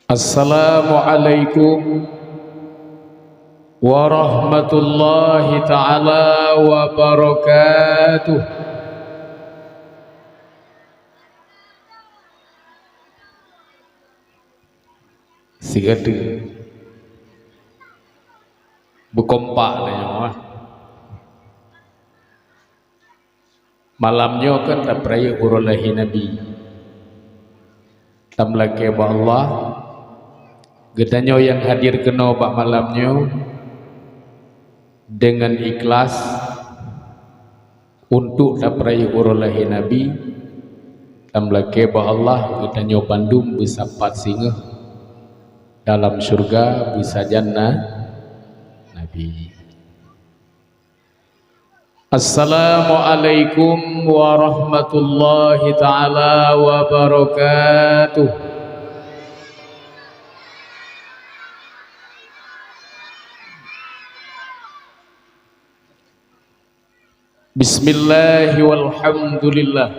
Assalamualaikum warahmatullahi ta'ala wabarakatuh. Sigade berkompak nanya malamnya kan tak peraya urulahi Nabi tam lagi ba Allah gedanya yang hadir kena bak malamnya dengan ikhlas untuk tak peraya urulahi Nabi tam lagi ba Allah gedanya Bandung bisa 4 singa dalam surga bisa jannah Nabi. Assalamualaikum warahmatullahi ta'ala wabarakatuh. Bismillahi walhamdulillah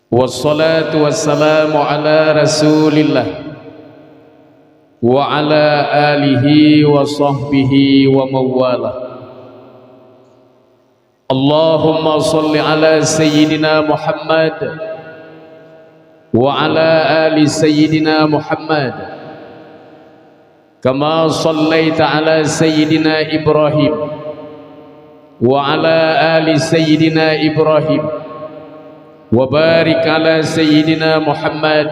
wassalatu wassalamu ala rasulillah wa ala alihi wa sahbihi wa mawalah. Allahumma salli ala sayyidina Muhammad wa ala ali sayyidina Muhammad kama sallaita ala sayyidina Ibrahim wa ala ali sayyidina Ibrahim wa barik ala sayyidina Muhammad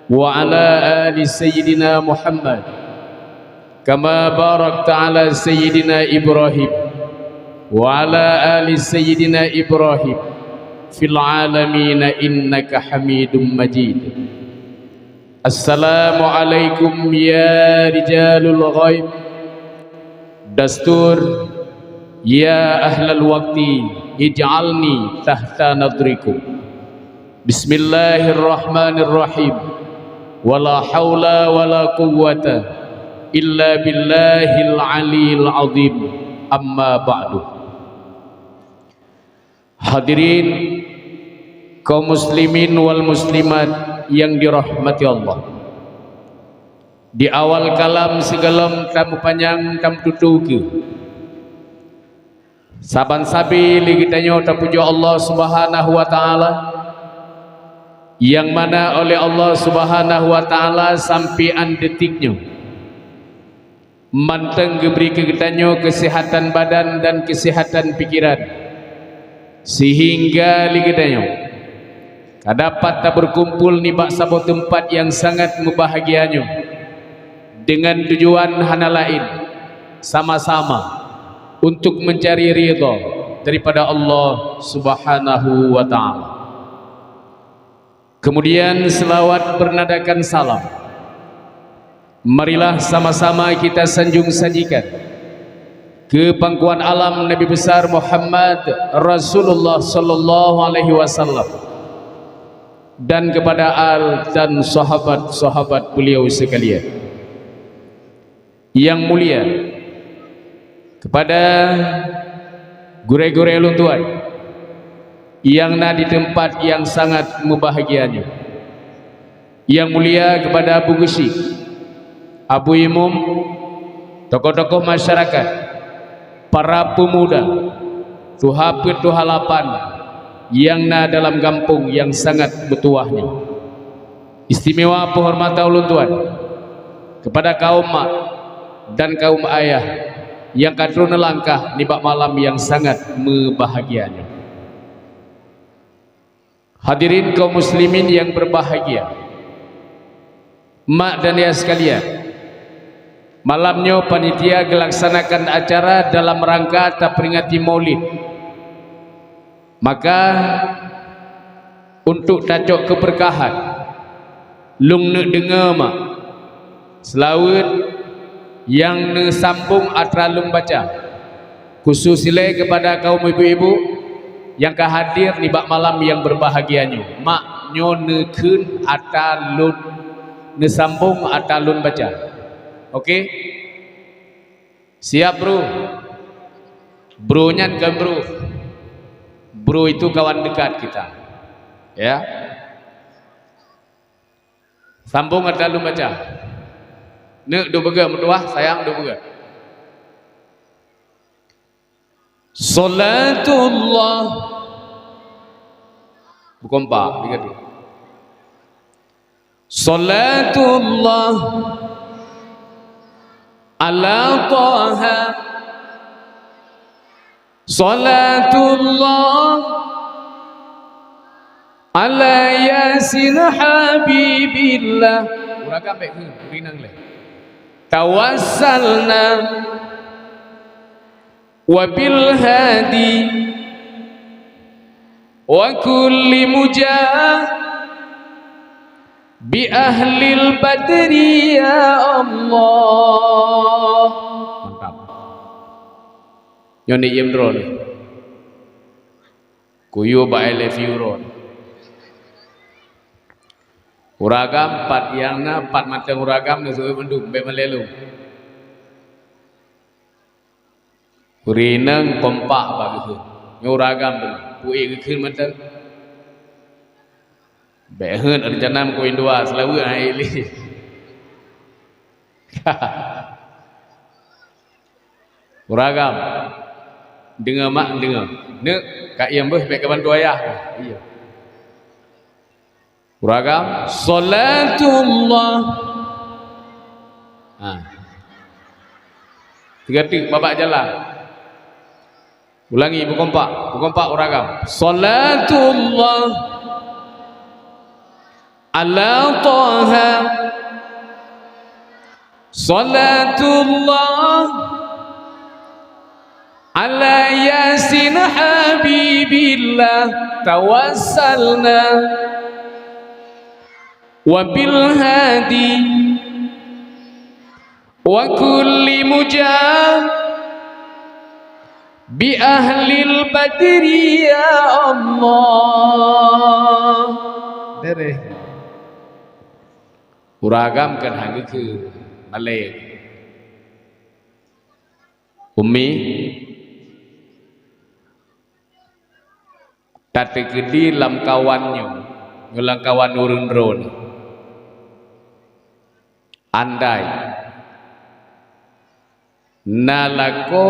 wa ala ali sayyidina Muhammad kama barakta ala sayyidina Ibrahim wa ala ali sayyidina Ibrahim fil alamin innaka Hamidum Majid. Assalamualaikum ya rijalul ghaib dastur ya ahlal waqti ij'alni tahta nadrikum. Bismillahirrahmanirrahim. Wala haula wala quwwata illa billahil aliyil azim. Amma ba'du. Hadirin kaum muslimin wal muslimat yang dirahmati Allah. Di awal kalam segalam tamu panjang tam tutuki saban sabi ligitanya tapujo Allah subhanahu wa ta'ala yang mana oleh Allah subhanahu wa ta'ala sampian detiknya manteng geberi kegitannya kesehatan badan dan kesehatan pikiran sehingga ligitanya kadapat tak berkumpul ni bak sabo tempat yang sangat membahagianya dengan tujuan hana lain sama-sama untuk mencari ridha daripada Allah subhanahu wa ta'ala. Kemudian selawat bernadakan salam marilah sama-sama kita sanjung sajikan ke pangkuan alam Nabi besar Muhammad Rasulullah sallallahu alaihi wasallam dan kepada al dan sahabat-sahabat beliau sekalian yang mulia, kepada gure-gure luntuan yang na di tempat yang sangat membahagianya, yang mulia kepada Abu Gusi, Abu Imum, tokoh-tokoh masyarakat, para pemuda, tuhapit tuhalapan yang na dalam kampung yang sangat betuahnya. Istimewa penghormatan ulun-tuan kepada kaum mak dan kaum ayah yang kadrona langkah di bak malam yang sangat membahagianya. Hadirin kaum muslimin yang berbahagia, mak dan ayah sekalian, malamnya panitia melaksanakan acara dalam rangka terperingati Maulid. Maka untuk tacok keberkahan lung ne dengar mak selawat yang ne sambung atra lung baca khusus sila kepada kaum ibu-ibu yang hadir di bak malam yang berbahagianya. Mak nyo ne keun atalun ne sambung atalun baca. Okey? Siap bro? Bro nyan kan bro? Bro itu kawan dekat kita. Ya. Sambung ada lu baca. Nek do bega mertua sayang do bega. Salatullah bukan pak tiga tu. Salatullah ala taha. Salatullah ala yasin habibillah. Urakan baik ke rinang le. Tawassalna wa bil hadi wa kulli mujah bi ahlil badri ya Allah. Mantap. Nyoni yem drone. Kuyu ba I love you ron. Uragam pat yang na pat matang uragam na suwe mendung be malelu. Urinang kompak bagi tu. Nyuragam tu. Pui ke khun matang. Be heun ada janam ko indua selawe ai li. Uragam. Dengar mak dengar. Nek kak yang beh be kawan tu ayah. Iya. Uragam salatullah. Tiga tik babak jalan. Ulangi berkompak uragam. Salatullah ala taha. Salatullah ala yasin habibillah. Tawassalna wa bil hadi wa kulli mujah bi ahlil badri ya Allah. Dere uragam kan hang ke Malay Umi tate gedi lam kawannya ngulang kawan urun drone. Andai nalako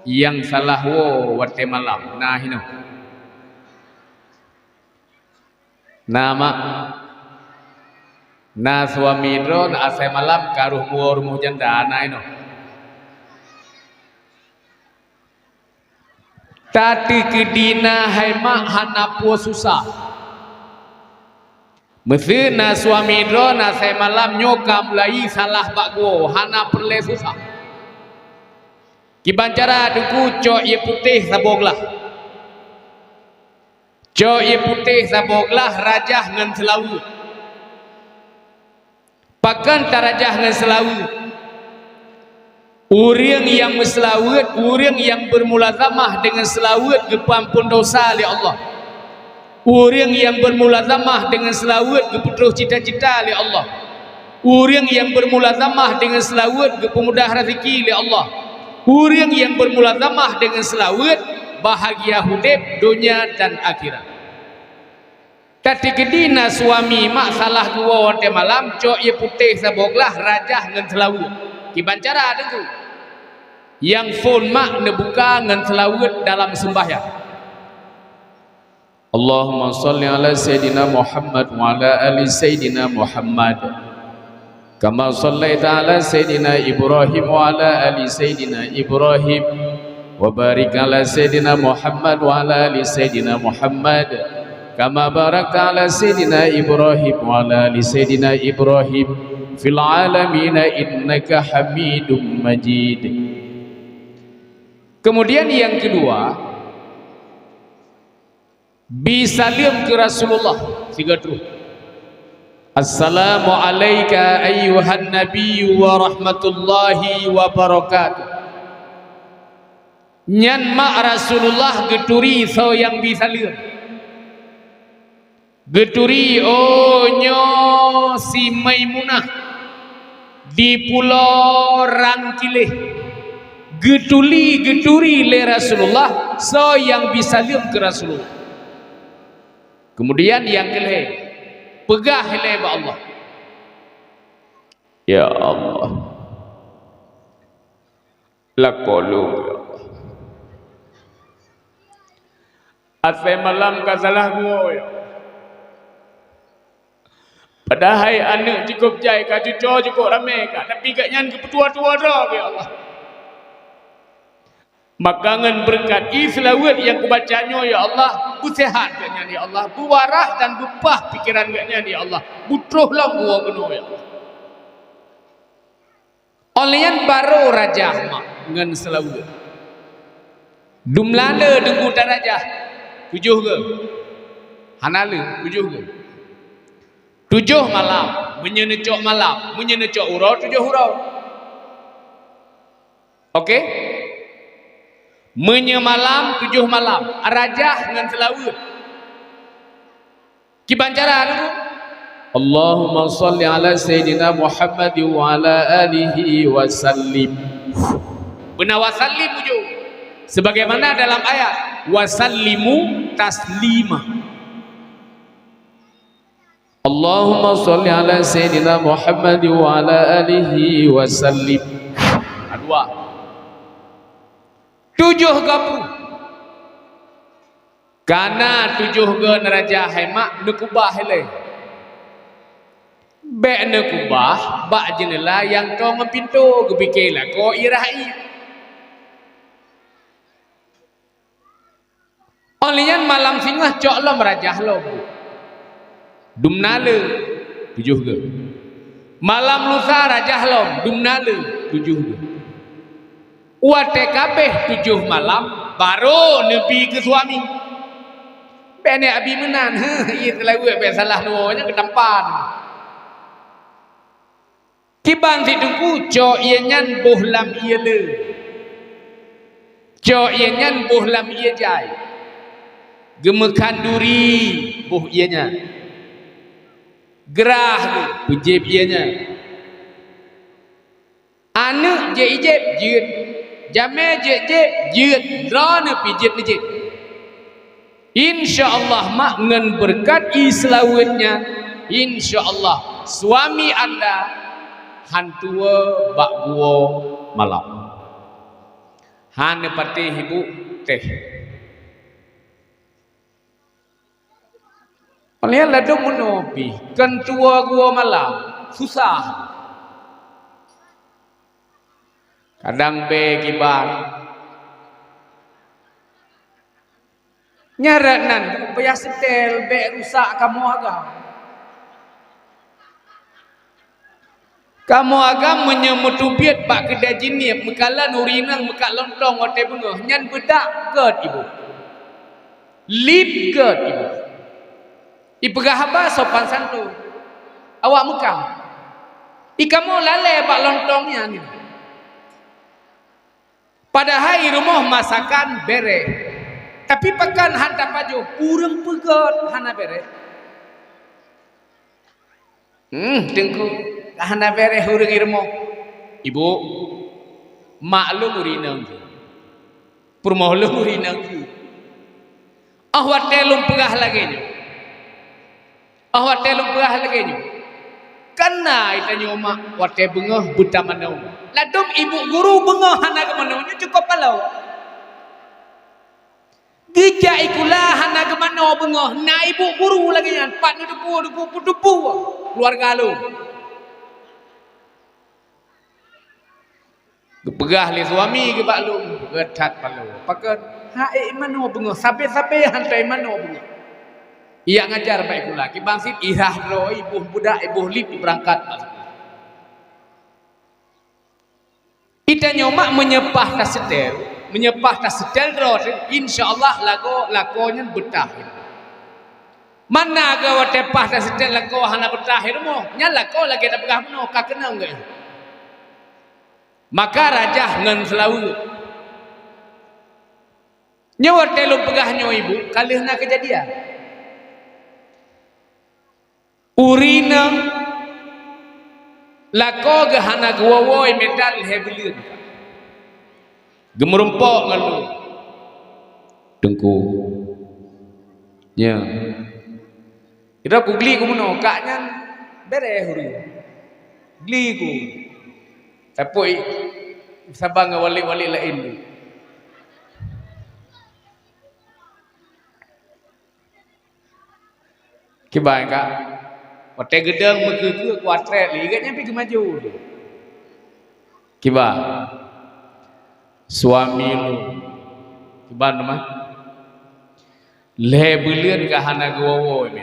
yang salah wo wate malam nah hino nama na suami drone ase malam karuh muor janda nah hino tati kedina hai mak hanapu susah. Mesti na suami drone na saya malam nyokam lai salah bakgo hana perle susah. Kibancara duku cok ye putih saboglah. Cok ye putih saboglah rajah ngan selawu. Pakan tarajah ngan selawu. Urang yang meselawat, urang yang bermulazamah dengan selawat kepampun dosa oleh Allah. Orang yang bermulazamah dengan selawat keputus cita-cita oleh Allah. Orang yang bermulazamah dengan selawat kepemudah rezeki oleh Allah. Orang yang bermulazamah dengan selawat bahagia hidup dunia dan akhirat. Tati kedina suami mak salah dua wante malam cok ye putih saboglah rajah ngan selawat. Kibancara ada tu. Yang phone mak nebuka ngan selawat dalam sembahyang. Allahumma salli ala Sayyidina Muhammad wa ala ali Sayyidina Muhammad kama sallaita ala Sayyidina Ibrahim wa ala ali Sayyidina Ibrahim wa barik ala Sayyidina Muhammad wa ala ali Sayyidina Muhammad kama barakta ala Sayyidina Ibrahim wa ala ali Sayyidina Ibrahim fil alamin innaka Hamidum Majid. Kemudian yang kedua bisalim ke Rasulullah tiga terus. Assalamu alayka ayyuhan nabiyyu wa rahmatullahi wa barakatuh. Nyan mak Rasulullah geturi so yang bisalim. Geturi nyo si Maimunah di pulau Rangkileh. Geturi le Rasulullah so yang bisalim ke Rasulullah. Kemudian yang kelih pegah le ba Allah. Ya Allah, lakolu ya Allah. Asai malam kasalah gua ya. Padahal anak cukup jai ka cucu cukup ramai ka tapi katnya ke petua-tua dah ya Allah. Makangan berkat islawat yang kubacanya ya Allah, busehat katnya ya Allah, buwarah dan bupah pikiran katnya ya Allah. Butrohlah gua kena ya Allah. Olian baru raja mak ngan selawat. Dumlala dengku darajah 7 ke? Hanala 7 ke? 7 malam, menyenecok malam, menyenecok urau 7 urau. Okey? Menyemalam 7 malam, rajah dengan selawat. Kibancara dulu. Allahumma salli ala Sayyidina Muhammad wa ala alihi wa sallim. Benar wa sallim 7. Sebagaimana dalam ayat wa sallimu taslima. Allahumma salli ala Sayyidina Muhammad wa ala alihi wa sallim. Dua. 7 gapu. Karena 7 ke neraja hemat nekubah hele. Bek nekubah bak jenela yang to ngepintu gebikela ko irai. Olian malam singah cok lo merajah lo. Dumnale 7 ke. Malam lusa rajah lo dumnale 7 ke. Wate kabeh 7 malam baru nebi ke suami. Bene abi menan, iya terlalu be salah nuanya ke tempat. Kiban si tungku co iya nyan boh lam iya le. Co iya nyan boh lam iya jai. Gemekan duri boh iya nyan. Gerah lu pejib iya nyan. Anak je ijeb jid. Jamai je jid rana pijit ni jid. InsyaAllah mak ngan berkat islawatnya, InsyaAllah suami anda hantua bak gua malam. Han pati ibu teh. Oleh ladu menubi kan tua gua malam susah. Kadang be kibar nyaranan upaya setel be rusak kamu agam. Kamu agam menyemutubiat bak kedai jinip mekalan urinang mekak lontong wate bunga nyan bedak ket ibu. Lip ket ibu. Ipegah apa sopan santun. Awak mekam. Ikamu lale bak lontongnya ni. Padahal rumah masakan bere. Tapi pekan hantar paju kurang pegat hana bere. Tengku hana bere hurung irmo. Ibu maklum urinang. Permohon urinang. Ahwat telum pegah lagi ni. Ahwat telum pegah lagi ni. Karena itanya mak wate bengah buta manau. Ladum ibu guru bengah hana ke manau ni cukup kalau. Gija ikulah hana ke manau bengah. Na ibu guru lagi ni. Pat ni depu. Keluarga lu. Pegah li suami ke bak lu. Getat palu. Pakai haik manau bengah. Sampai hantai manau bengah. Ia ngajar baik pula. Kibang sit irah ro ibu budak ibu lip berangkat. Kita nyomak menyepah tas setel ro insyaallah lakonya betah. Mana ga watepah tas setel lako hana betah mo. Nya lako lagi ada pegah meno ka kenang ge. Maka rajah ngan selawu. Nyawa telu pegahnya ibu kalihna kejadian. Urina lako gahana gawawoi metal hebelin gemerumpok ngalu dengku nya ira kugli kumono kaknya bere huri Geli ku. Tapi sabar dengan wali-wali lain tu. Kibai kak. Hotel gedang ke kuatret li katnya pergi maju tu. Kiba. Suami lu. Kiba nama. Le bulian ka hana gowo ni.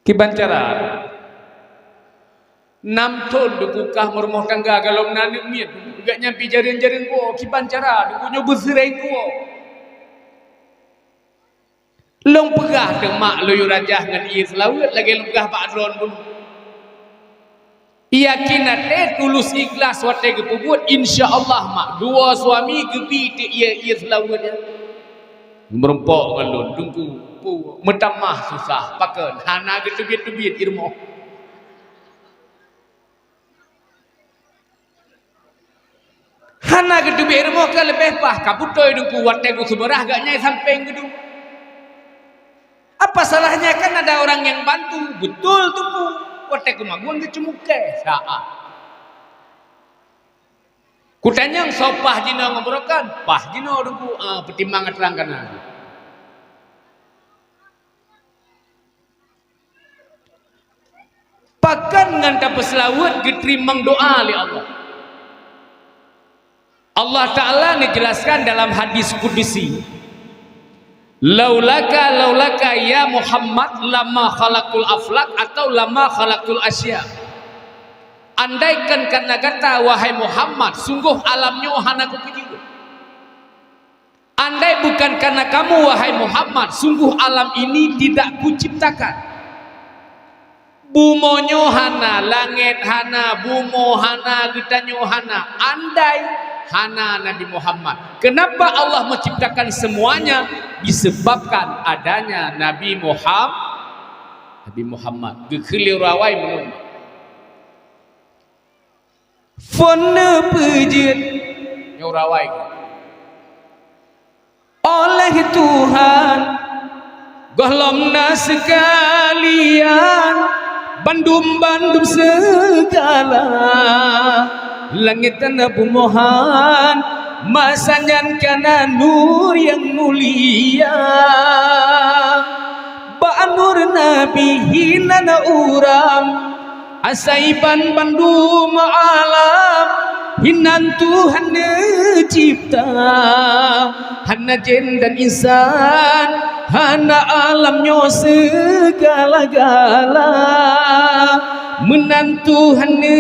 Kiban cara. Nam ton dukukah merumah tangga kalau nanik miet. Gak nyampi jaring-jaring gua. Kiban cara. Dukunya berserai gua. Long pegah demak loyo rajah dengan ia selawat lagi long pegah Pak Adron pun. Yakinat tulus ikhlas wate kepubuat insya-Allah mak dua suami gebi te ia selawatnya. Merempok ngalun tunggu pu metamah susah paken hana getubit-tubit irmo. Hana getubit irmo ke lebih pah kaputoy dungku wate ku seberah gak nyai samping gedung. Apa salahnya kan ada orang yang bantu. Betul tu pu. Watak kemaguan ke cemukai. Saat. Kutanya yang sopah jina ngobrolkan. Pah jina dulu. Pertimbangan terangkan lagi. Pakan nganta peselawat diterimang doa oleh Allah. Allah Ta'ala dijelaskan dalam hadis kudusi. Laulaka ya Muhammad lama khalaqul aflak atau lama khalaqul asya. Andaikan karena kata wahai Muhammad, sungguh alamnya hana kupuji. Andai bukan karena kamu wahai Muhammad, sungguh alam ini tidak kuciptakan. Bumonyo hana, langit hana, bumo hana, gitanyo hana. Andai hana Nabi Muhammad. Kenapa Allah menciptakan semuanya? Disebabkan adanya Nabi Muhammad. Gekeli rawai menurut. Fone pejit nyorawai oleh Tuhan golomna sekalian bandum-bandum segala langit tanah bumohan masanyan kana nur yang mulia ba'nur nabi hinana uram asaiban bandum alam hinan Tuhan cipta hana jin dan insan hana alamnya segala-gala menantu hana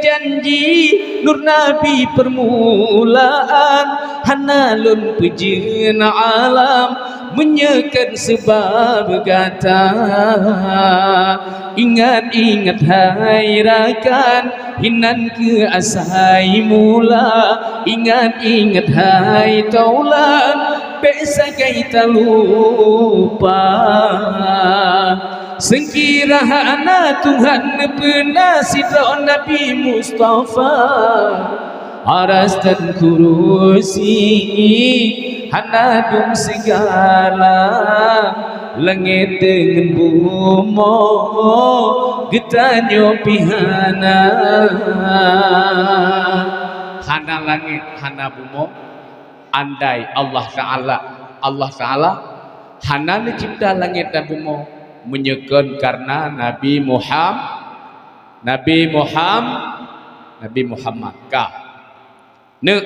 janji nur nabi permulaan hana lun pejin alam menyekan sebab kata ingat-ingat hai rakan hinan ke asai mula ingat-ingat hai taulan biasa kita lupa sengkira hana Tuhan penasihat Nabi Mustafa aras dan kurusi hana dum segala langit dengan bumo getanyo pihana hana langit hana bumo andai Allah Ta'ala hana mencipta langit dan bumo menyekan karena Nabi Muhammad kah nek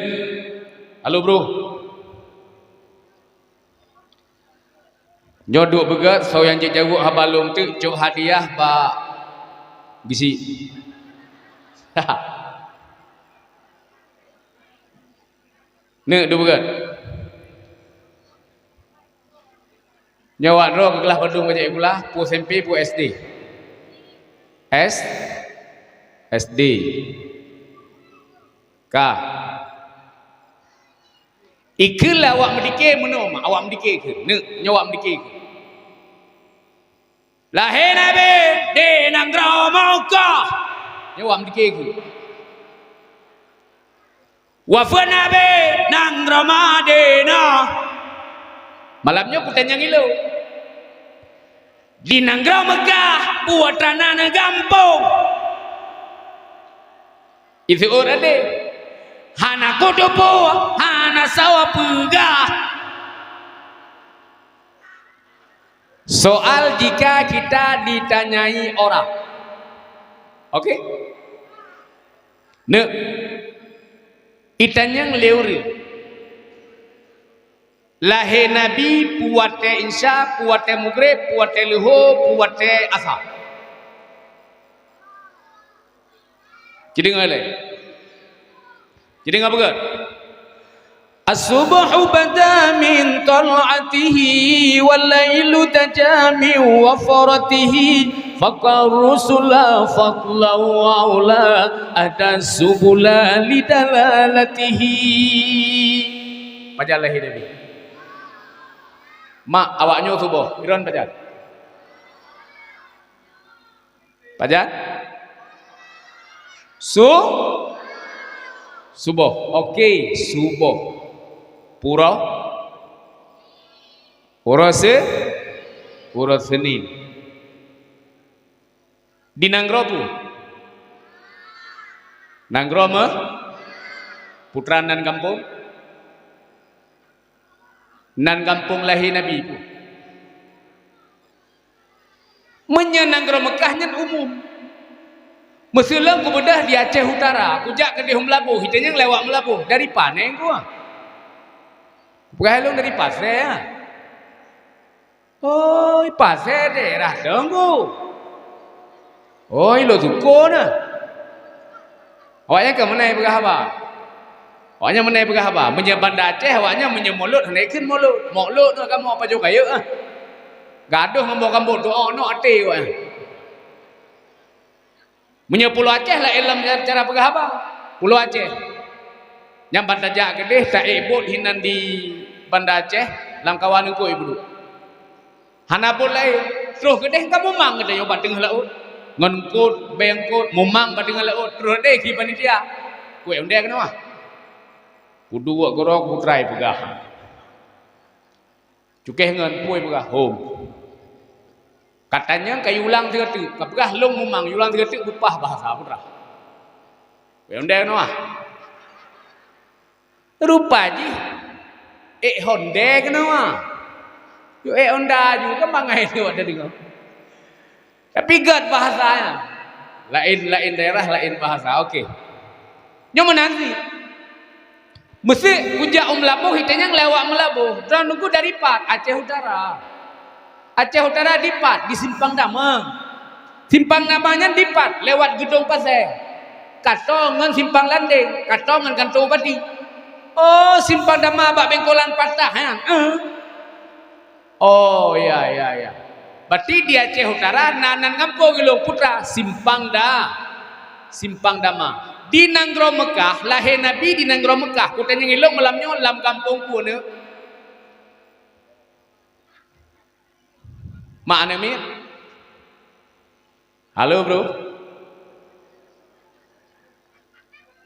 halo bro nyodok begat so yang jauh habalung tu cuk hadiah pak bisi nek do begat nyawa ro kelah padung baca kulah pu SMP pu SD SD kah ikutlah awak mendikir menoma awak mendikir ke nek nyawa mendikir ke lahir Nabi di negara Makkah nyawa mendikir ke wafat Nabi negara Madinah malamnya aku tanya ngilu Di Nanggro Mekah buat tanah gampung. Itu orang deh. Hana kudupu, hana sawah pegah. Soal jika kita ditanyai orang, oke? Ne, itanyang leuri. Lahir Nabi puate insya, puate mugrib, puate luhu, puate asa. Jadi ngale. Jadi ngapa gat? As-subhu bada min tal'atihi wal lailu tajami wa faratihi faqar rusula fadla wa ula ada subula lidalalatihi. Baca lahir Nabi. Mak awaknya subuh, iron baca. Baca. Subuh. Okey, subuh. Pura Senin. Di Nanggro tu. Nanggro mah putra nan kampung. Nan kampung lahir Nabi itu. Menyenanggro Mekahnya umum. Mesulang ku bedah di Aceh Utara, ku jak ke di Melabuh, hitanya lewat Melabuh dari Paneng ku. Bukan dari Pasir ya. Oh, Pasir daerah tenggu. Oh, lo suko na. Awaknya ke mana berapa? Awaknya mana berapa? Menyeban Aceh, awaknya menyemulut, naikin mulut. Mulut tu kamu apa juga ya? Gaduh ngambok-ngambok doa no ate wa. Punya Pulau Aceh lah ilmu cara berapa? Pulau Aceh. Yang Banda Jak Gedeh tak ibut hinan di Banda Aceh lam kawan ku ibu. Hana boleh terus gedeh kamu mang gedeh yo bateng laut. Ngenkut bengkut mumang bateng laut terus deh ki panitia. Ku onde kana wah. Kudu wa gorok putrai pegah. Cukeh ngan puai pegah home. Katanya kayu ulang tiga tu, kapagah long mumang ulang tiga tu upah bahasa putra. Onde kana wah. Rupa ji. Honde kana wah. Yo onda juga mangai tu ada dengar. Tapi gad bahasanya. Lain daerah lain bahasa. Okey. Nyo menanti. Mesti kujak Melabuh hitanya lewat Melabuh. Dan nunggu dari Pat Aceh Utara. Aceh Utara di Pat di Simpang Damang. Simpang namanya di Pat lewat Gedung Pasir. Katongan Simpang Landing, katongan Kantor Bati. Oh, Simpang Damang bak bengkolan patah ya. Oh ya. Berarti di Aceh Utara nanan kampung gilo putra Simpang Damang. Di Nanggro Mekah lahir Nabi di Nanggro Mekah. Kutanya ngilong malamnya lam kampung pun. Mana Mir? Halo bro.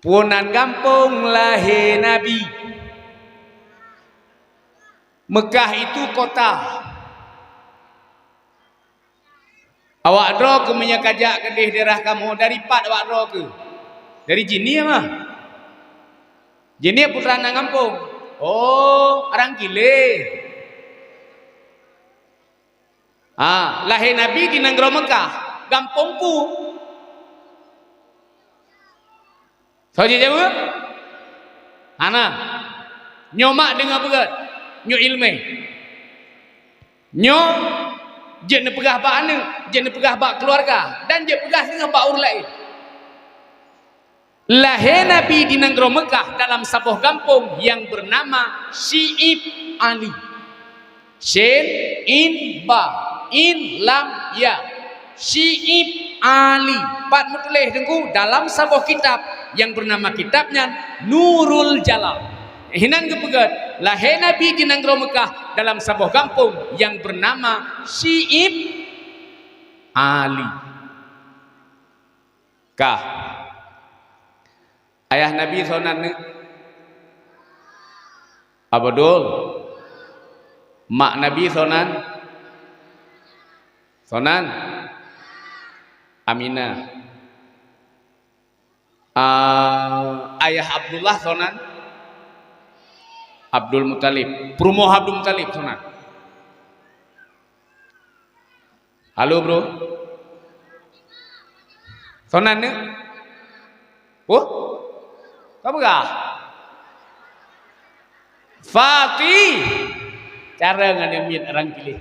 Punan kampung lahir Nabi. Mekah itu kota. Awak dro ke menyakajak ke daerah kamu dari Pat awak dro ke. Dari Jini mah. Jini putra nang kampung. Oh, orang Kile. Lahir Nabi di Nanggro Mekah, kampungku. So jawab? Ana. Nyomak dengan berat. Nyo ilmu. Nyo jen pegah bak ane, jen pegah bak keluarga dan jen pegah dengan bak ur lain. Lahir Nabi di Nanggro Mekah dalam sebuah kampung yang bernama Syi'ib Ali. Shin in ba in lam ya Syi'ib Ali. Pat mutuleh dengku dalam sebuah kitab yang bernama kitabnya Nurul Jalal. Hinan kepegat lahir Nabi di Nanggro Mekah dalam sebuah kampung yang bernama Syi'ib Ali. Kah ayah Nabi sonan Abdul mak Nabi sonan Sonan Aminah. Ayah Abdullah sonan Abdul Muttalib. Prumo Abdul Muttalib sonan. Halo bro. Sonan ni? Oh? Kamu gak? Fatih. Cara ngademit orang pilih.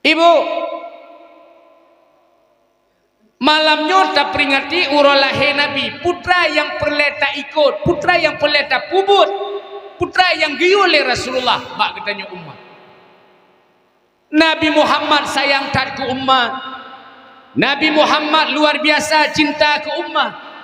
Ibu, malamnya tak peringati urolahe Nabi, putra yang perleta ikut, putra yang perleta kubut, putra yang giyu oleh Rasulullah. Bak katanya umat. Nabi Muhammad sayang tat ke umat. Nabi Muhammad luar biasa cinta ke umat.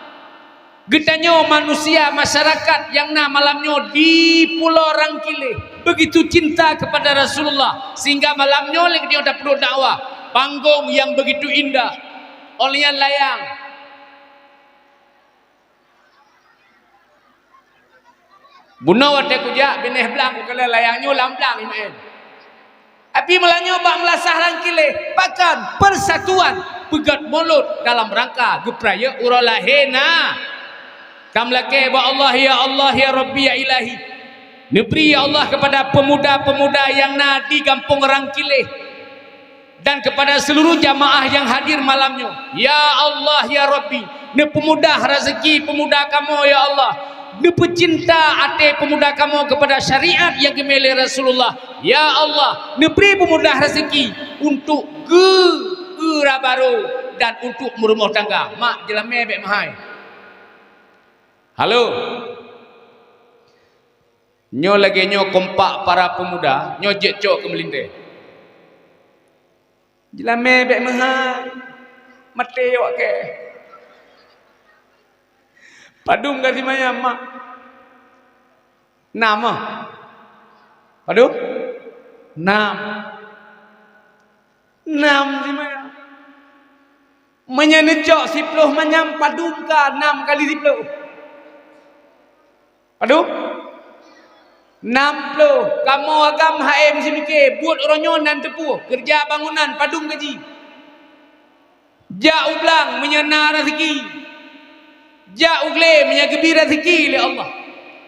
Getanya manusia masyarakat yang malamnya di Pulau Rangkile begitu cinta kepada Rasulullah sehingga malamnya lagi dia perlu dakwah panggung yang begitu indah oleh layang bunuh wate kujak benih belang kalau layangnya lamblang imen api melanyo bak melasah Rangkile bahkan persatuan pegat mulut dalam rangka gepraya urolahena kamlake ba Allah ya Rabbi ya Ilahi. Neberi ya Allah kepada pemuda-pemuda yang di kampung Rangkile dan kepada seluruh jamaah yang hadir malamnya. Ya Allah ya Rabbi, ne pemuda rezeki pemuda kamu ya Allah. Ne pecinta ate pemuda kamu kepada syariat yang gemele Rasulullah. Ya Allah, ne beri pemuda rezeki untuk geura baru dan untuk merumah tangga. Mak jelame bek mahai. Halo. Nyo lagi nyo kompak para pemuda, nyo jecok ke melinte. Jelame bek mahal. Mati wak ke. Padum kasih maya mak. Nama. Padum? Nam si maya. Menyenecok 10 manyam padum ka 6 kali 10. Aduh 60 kamu agam HM simike buat oronyon dan tepu kerja bangunan padung gaji ja ublang menyena rezeki ja ugle menyagebi rezeki oleh Allah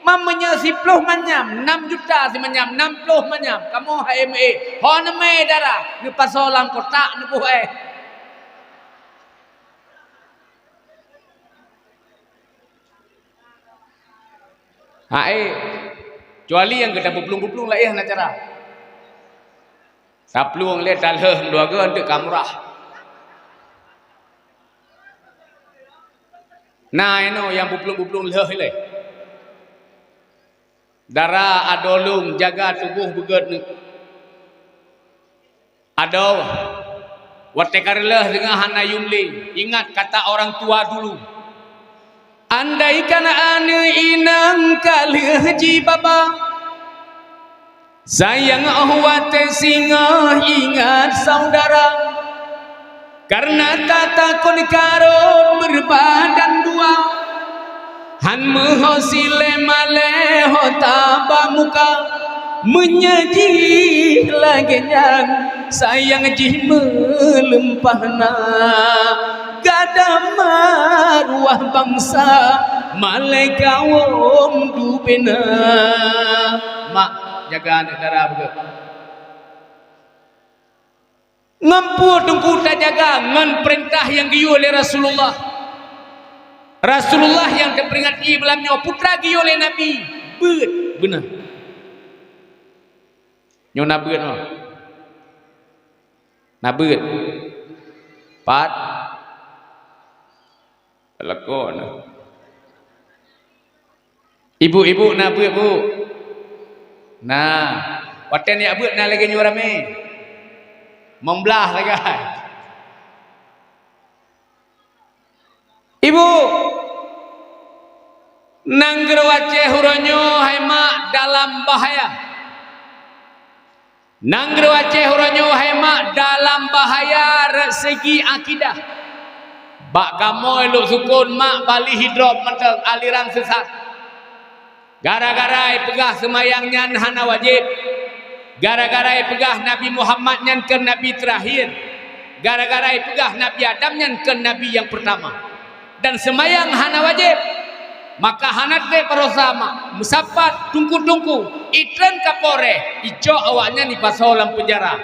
mamanya 10 manyam 6 juta si manyam 60 manyam kamu HME honeme darah ni pasolang kotak ni buh kecuali yang kita buplung-buplung lah nak cara sapluang lihat taleh keluarga untuk kamrah ini yang buplung-buplung leh le darah adolung jaga tubuh beget ado watekarlah dengan hana yumli ingat kata orang tua dulu andaikan ane inang kali baba sayang ahwate singa ingat saudara karena tata kon karon berbadan dua han mehosile maleho taba muka menyaji lagi yang sayang jih melempahna gada maruah bangsa malaikawom dubena mak jaga negara begitu ngampu tungku tak jaga ngan perintah yang diu oleh Rasulullah yang terperingati belamnya putra giu oleh Nabi benar nyo nabut no nabut pat lakon ibu-ibu nabut bu nah waten ya abut na lagi nyo rame memblah lagi ibu nanggerwace huronyo hema dalam bahaya nanggerwace huronyo hema dalam bahaya segi akidah bak kamu elok sukun mak bali hidrop menteng aliran sesat gara-gara pegah semayangnya hana wajib gara-gara pegah Nabi Muhammad nyan ke Nabi terakhir, gara-gara pegah Nabi Adam nyan ke Nabi yang pertama. Dan semayang hana wajib, maka hana te parosama musapat tungku-tungku itran kapore ijo awaknya ni pasolam penjara,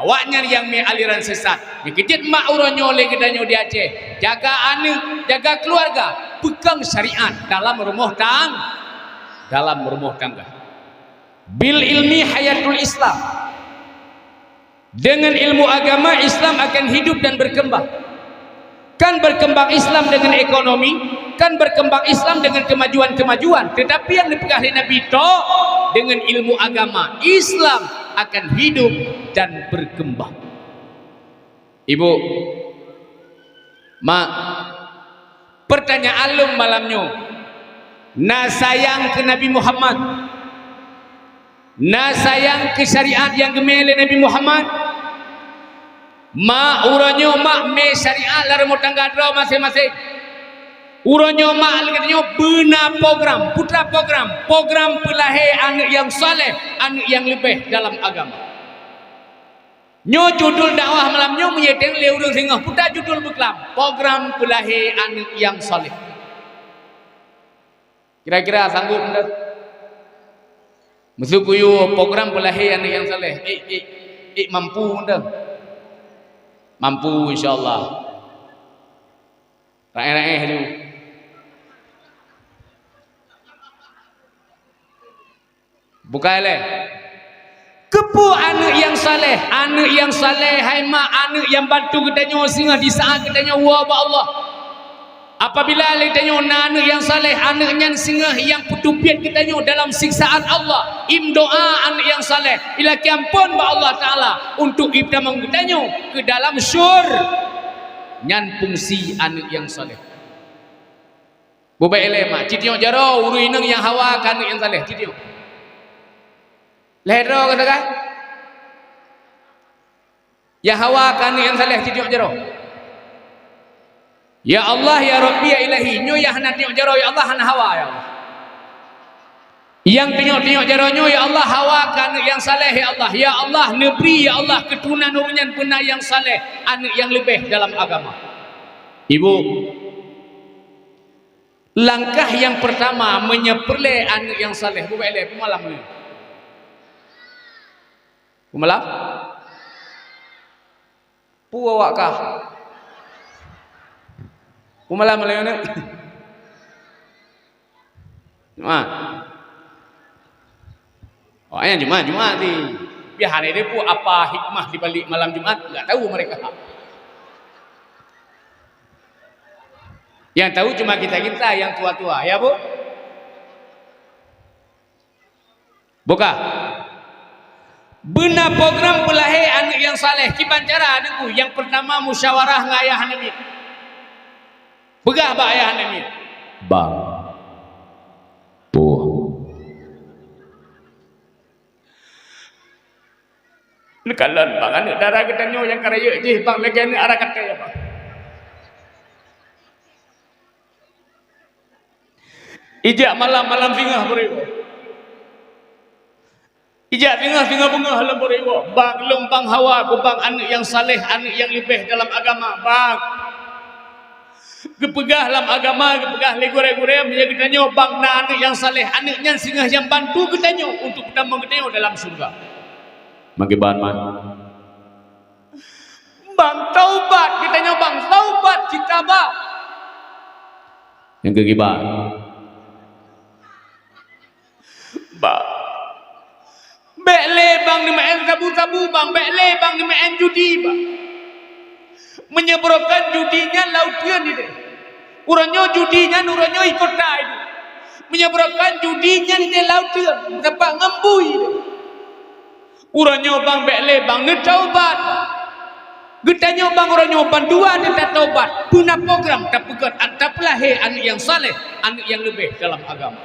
awaknya yang me aliran sesat dikejit mak uronyo le kedanyo di Aceh, jaga anak, jaga keluarga, pegang syariat dalam rumah tangga. Bil ilmi hayatul Islam, dengan ilmu agama Islam akan hidup dan berkembang. Kan berkembang Islam dengan ekonomi, kan berkembang Islam dengan kemajuan-kemajuan, tetapi yang dipegang oleh Nabi itu dengan ilmu agama Islam akan hidup dan berkembang. Ibu mak, pertanyaan lu malamnya, na sayang ke Nabi Muhammad, na sayang ke syariat yang gemele Nabi Muhammad, ma uronyo mak me syariat la rumah tangga dro masing-masing. Uronyo mak katanya bina program, putra program pelahir anak yang saleh, anak yang lebih dalam agama. Nyo judul dakwah malam nyo menyedeng le urang singah putra judul beklam program pelahir anak yang saleh. Kira-kira sanggup ndak? Masuk kuyu program pelahir anak yang saleh. Mampu ndak? Mampu insyaallah. Raih-raih dulu. Bukan le. Kepu anak yang saleh, hai mak anak yang bantu katanya singa di saat katanya wa Allah. Apabila katanya anak yang saleh, anaknya singa yang putupian katanya dalam siksaan Allah, im doa anak yang saleh, ila kiampun ba Allah taala untuk ibda mengkatanya ke dalam syur nyan fungsi anak yang saleh. Bubai ele mak citiyo jaro uru ineng yang hawa kan anak yang saleh citiyo. Lehro katakan ya hawa kan yang saleh tidiok jero. Ya Allah ya Rabbi ya Ilahi nyo ya hana tidiok jero ya Allah hana hawa ya Allah. Yang tidiok jero nyo ya Allah hawa kan yang saleh ya Allah. Ya Allah nebri ya Allah keturunan nurunyan benar yang saleh, anak yang lebih dalam agama. Ibu, langkah yang pertama menyeperle anak yang saleh bukan ele pemalam ni. Kumalah pu awak kah kumalah melayana Jumat awaknya Jumat ni biar hari ni pu apa hikmah di balik malam Jumat enggak tahu mereka. Yang tahu cuma kita yang tua-tua ya Bu. Buka benar program pelahir anak yang saleh kiban cara adengku yang pertama musyawarah dengan ayah Nabi. Pegah ba ayah Nabi. Bang. Nekalan bang anak darah ketanyo yang karaya je bang lagi anak arah kata ya bang. Ijak malam-malam singah beribu. Ijak tengah bunga halam beriwa bang lembang hawa bang anak yang saleh, anak yang lebih dalam agama bang kepegah dalam agama, kepegah legore-gore menjadi katanya bang na anak yang saleh, anaknya singgah yang bantu katanya untuk kita mengetanya dalam surga. Makiban man bang taubat katanya bang taubat kita bang yang kegibat bang bekle bang di main sabu-sabu bang, bekle bang di main judi bang, menyebrokan judinya lautian ini, uranyo judinya nuranyo ikut tai, menyebrokan judinya di lautian, dapat ngembui, uranyo bang bekle bang netaubat, getanyo bang uranyo bang dua neta taubat, guna program tapi kat antap lahir anak yang saleh, anak yang lebih dalam agama.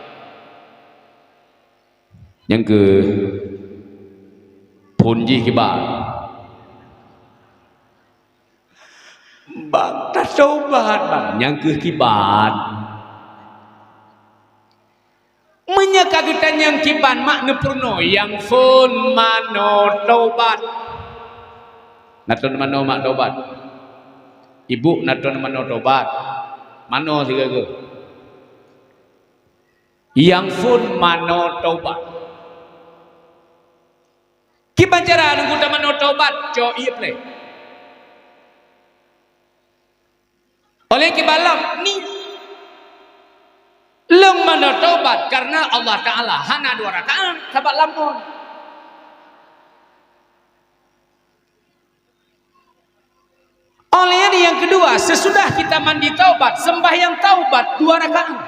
Yang ke punji kibar bang tak sobat bang yang ke kibar menyeka lagu tanyang kiban makna purno yang fun mano taubat. Naton mano mak taubat. Ibu naton mano taubat. Mano sigaga. Yang fun mano taubat. Kiban cara nunggu mano taubat jo iya play. Oleh kibalam ni leng mana taubat karena Allah Ta'ala hana 2 rakaat sahabat lampun. Oleh ini yang kedua, sesudah kita mandi taubat, sembahyang taubat 2 rakaat.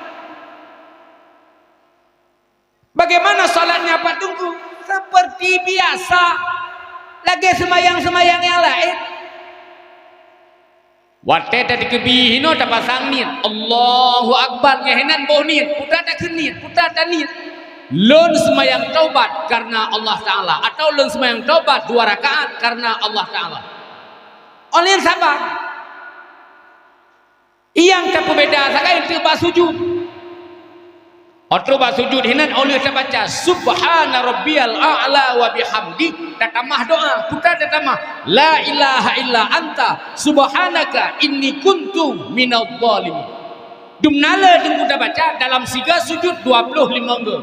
Bagaimana salatnya Pak Tunggu? Seperti biasa, lagi sembahyang-sembahyang yang lain. Wate tadi kebihino tak pasang niat Allahu Akbar ngehenan boh niat putar tak niat putar tak niat lun semayang taubat karena Allah Ta'ala atau lun semayang taubat 2 rakaat karena Allah Ta'ala. Oleh yang sabar yang tak berbeza sakai itu basujud atau basujud hinan oleh saya baca subhana rabbiyal a'la wa bihamdi tatamah doa putar tatamah la ilaha illa anta subhanaka inni kuntu minadh dhalimin. Dumnala tunggu dah baca dalam siga sujud 25 ge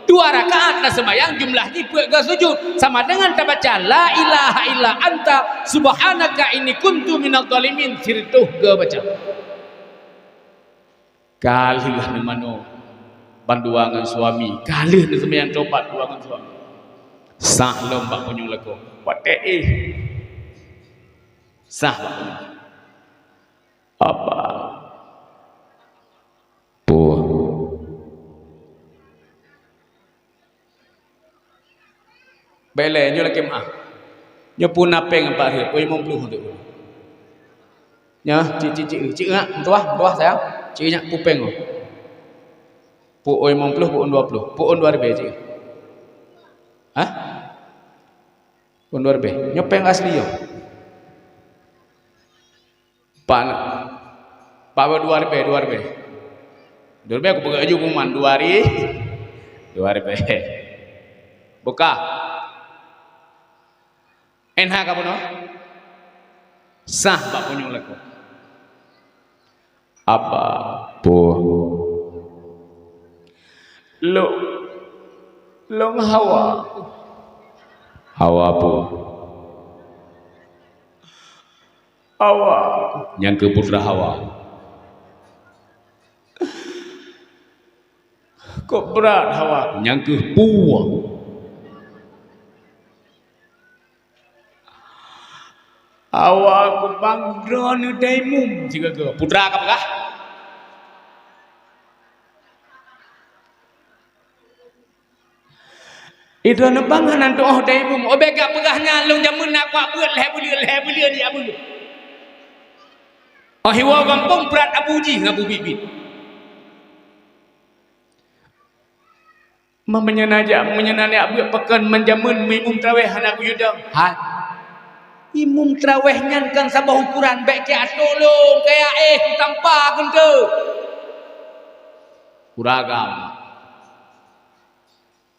2 rakaat dah sembahyang jumlahnya ke sujud sama dengan tak baca la ilaha illa anta subhanaka inni kuntu minadh dhalimin sirtuh ge baca kalilah mano banduangan suami kalih ni sembahyang taubat duangan suami sah lombak punya lagu wate sah apa po bele nyo lagi mah nyo pun apeng pak dia oi 50 tu nya cik ngak tuah sayang cik nyak pupeng Pu'un 50, pu'un 20. Pu'un 2 ribu je. Hah? Pu'un 2 ribu. Nyopeng asli yo. Pak 2 ribu. 2 ribu aku pegang aja kuman 2 ribu. Buka. NH kamu no? Sah pak punya laku. Apa? Long hawa yang ke putra Hawa kok berat Hawa yang ke buah Hawa ku bangdron daimum jika ke putra apakah itu nebangan nanti oh daimum obega pegahnya long jamun nak kuat buat lebulir ni abu oh hiwa gampung berat abuji ngabu bibit menyenani abu pekan menjamun mimum traweh anak yudang ha imum traweh nyan kan sabah ukuran baik ke tolong kayak tanpa kan ke uragam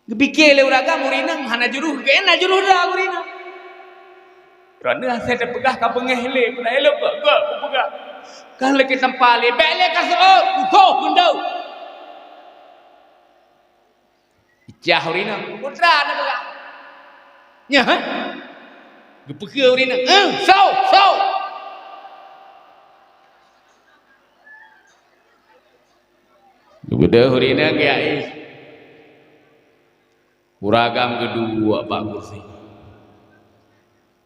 Gepikir le uragam urinang hana juruh ke na juruh dah urinang. Kerana saya dah pegah ka pengeh le pun elok ke pegah. Kah le ke tempat le bek le ka so utoh gundau. Ijah urinang putra na pegah. Nya ha. Gepekeur urinang. So. Gede urinang ke ai. Uragam kedua Pak Kursi.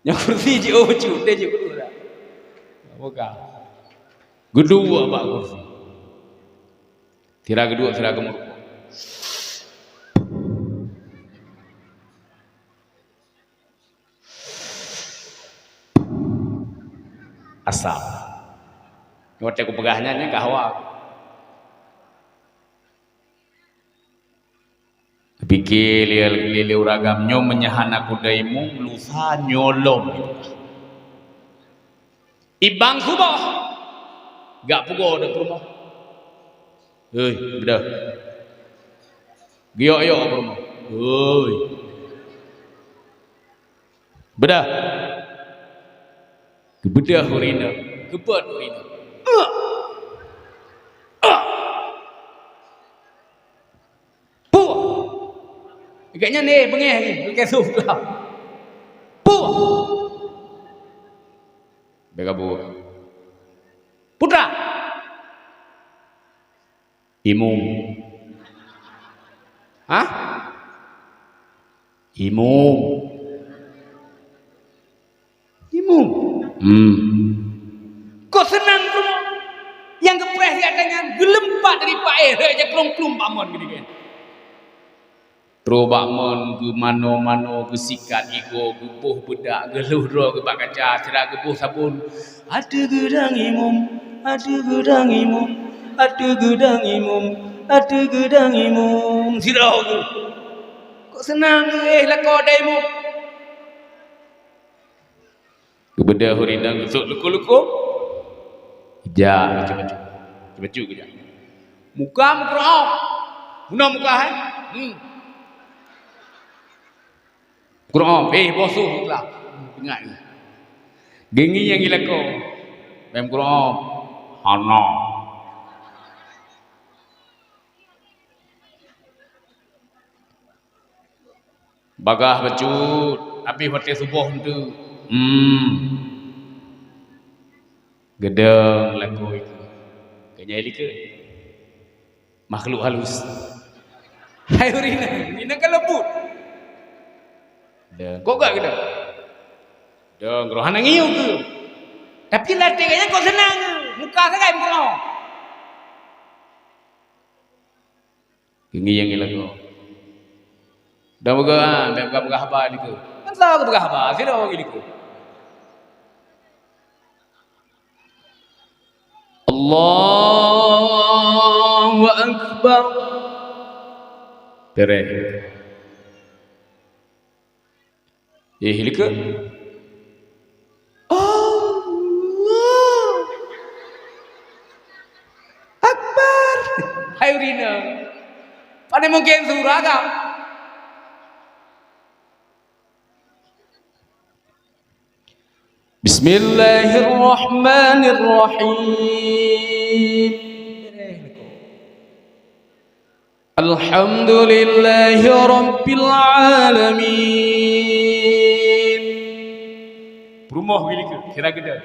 Yang kursi je ocu, dia je kedua. Bukan. Kedua Pak Kursi. Tira kedua tira gemuk. Asal. Nyot aku pegahnya nya kahwa. Pikir lili uragamnya menyahana kudaimu lusa nyolong ibang subah gak pugo ada rumah beda Giok-giok apa rumah. Oi. Bedah. Kebedah urina. Kebat urina. Puh. Agaknya ni bengeh ni. Bukan suflah. Puh. Berkabur. Putra. Imum. Hah? Imum. Imum. Kau senang rumah. Yang gepres katanya gelempak dari Pak aja kelum-kelum pamon gini kan. Terus bakmon ke mano-mano ke sikat iko gebuh bedak geluh ro ke bak kaca cerak gebuh sabun. Ada gedang imum, ada gedang imum, ada gedang imum, ada gedang imum. Sirau tu. Kok senang lah kau ada imum. Kebedah hurinang besok luku-luku. Hijab macam-macam. Baju kejap. Muka Quran. Guna muka Quran. Bosuh lah. Ingat ni. Gengi yang gila kau. Mem Quran. Hana. Bagah bacut. Habis hotel subuh tu. Gedeng lagu itu. Kaya jadi ke makhluk halus. Hai Rina kan lembut. Kok gak gedeng? Gedeng rohana ngiu ke. Tapi latih kayaknya kok senang. Muka saya kayak mukro. Ini yang lagu. Dah buka apa ni ke? Kan tahu buka apa? Sih dah gini ke. Allahu Akbar. Tere. Hilika. Allah Akbar. Hai Rina. Pada mungkin surah kau. Bismillahirrahmanirrahim. Alhamdulillahi Rabbil Alamin. Rumah gini ke? Kira gede.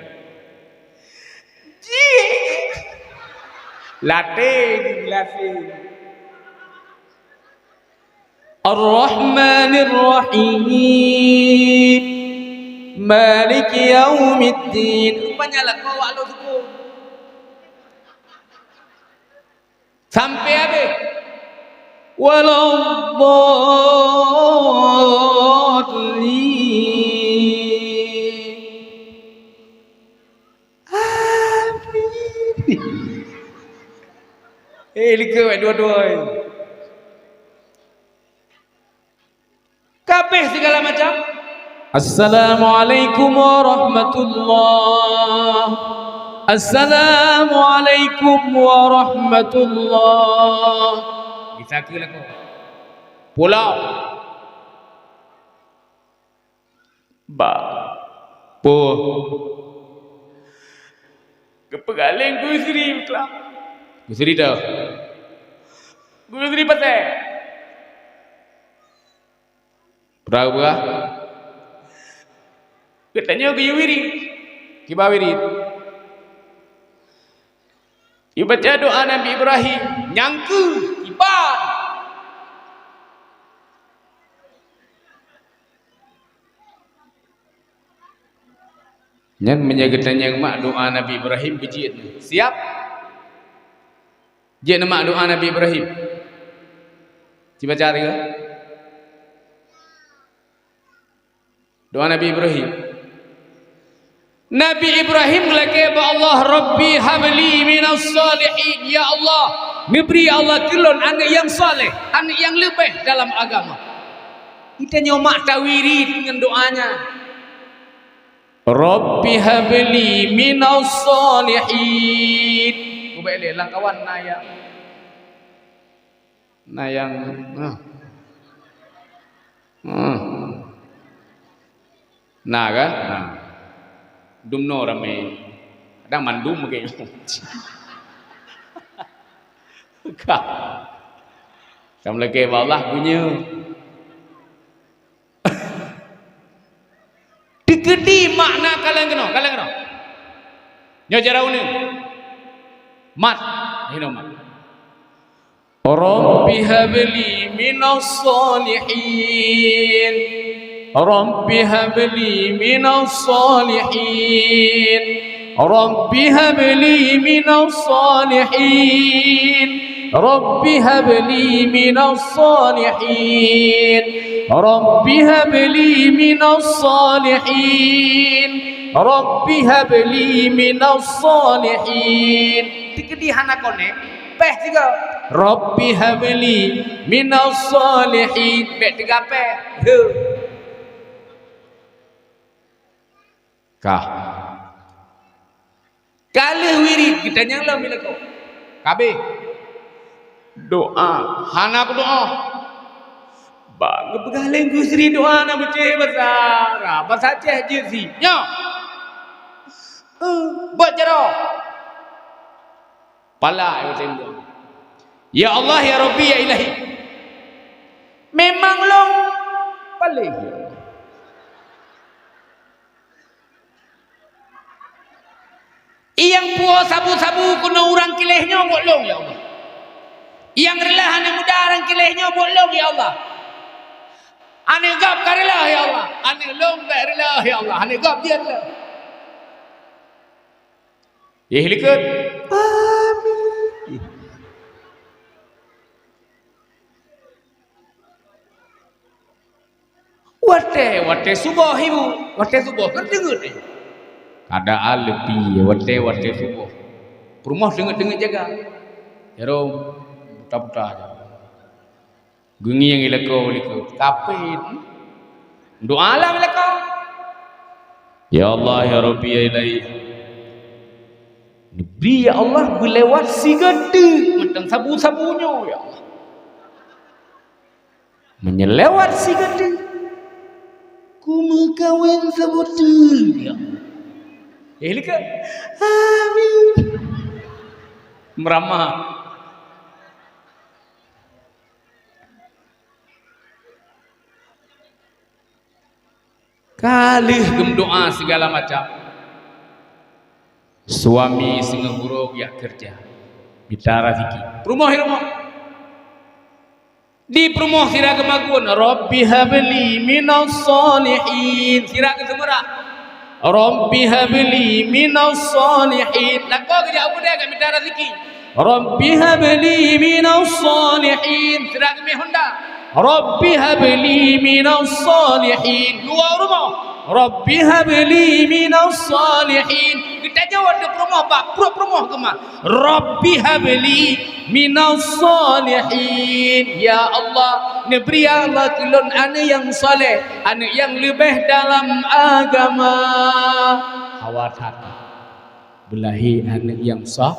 Latih. Ar-Rahmanir-Rahim. Malik Yaumiddin. Rupanya lah kau waktu suku. Sampai habis. Waladdallin. Amin. Lika dua-dua. Kabeh segala macam. Assalamualaikum warahmatullahi. Assalamualaikum warahmatullahi. Bisa ke lah kau. Pulau. Kepegaling Gusri Islam. Gusri dah. Gusri pasal. Berapa? Katanya ke wirid. Kiba wirid. Ibu baca doa Nabi Ibrahim. Nyangku. Kiba. Yang menjaga mak doa Nabi Ibrahim bejit. Siap? Jik nama doa Nabi Ibrahim. Cuba cari ke? Doa Nabi Ibrahim. Nabi Ibrahim lagi Allah Rabbi habli minas salihin. Ya Allah, memberi Allah tilon anak yang saleh, anak yang lebih dalam agama. Kita nyomak tawiri dengan doanya. Rabbi habli minas salihin. Ubay lang kawan naya. Nah yang nah kan, nah dumno rame, kadang mandum kayaknya. Kah, sama lagi Allah punya. Dikedi makna kalian kena. Nyo jarau ni, mat, ini mat. Rabbi habli minas salihin. Rabbi habli minas salihin. Rabbi habli minas salihin. Rabbi habli minas salihin. Rabbi habli minas salihin. Rabbi habli minas salihin. Dikedi hana konek peh juga. Rabbi habli minas salihin. Peh tiga peh. Kah kali wirid kita nyala bila kau kabe doa hana aku doa bang begaleng gusri doa na bece besar bahasa Aceh je si nya buat jero pala yo tembok ya Allah ya Rabbi ya Ilahi memang long paling yang puas sabu-sabu kuna orang kilehnya bolong ya Allah. Yang relah ane muda orang kilehnya bolong ya Allah. Ane gap karilah ya Allah. Ane long relah ya Allah. Ane gap dia relah. Ya hilikut. Amin. Wate subuh ibu. Wate subuh kan dengar ni. Ada lebih wate subuh rumah dengar jaga jero buta-buta aja gungi yang ilako kapit doa lah ilako ya Allah ya Rabbi ya Ilahi beri ya Allah berlewat si gede macam sabu-sabunya ya Allah menyelewat si gede ku mengkawin sabutul ya Allah Elika, amin. Meramah. Kalih gem doa segala macam. Suami singa buruk ya kerja. Bitara rezeki. Rumah. Di rumah sira kemagun. Rabbi habli minas salihin. Sira ke semua. Rabbi habli minas salihin. Nak kau kerja apa dia kat minta rezeki. Rabbi habli minas salihin. Sedang kami Honda. Rabbi habli minas salihin. Dua rumah. Rabbi habli minas salihin. Kita jawab di rumah pak. Rumah kemana? Rabbi habli minas salihin. Ya Allah, beri Allah tulun anak yang soleh, anak yang lebih dalam agama. Khawatir belahi anak yang sah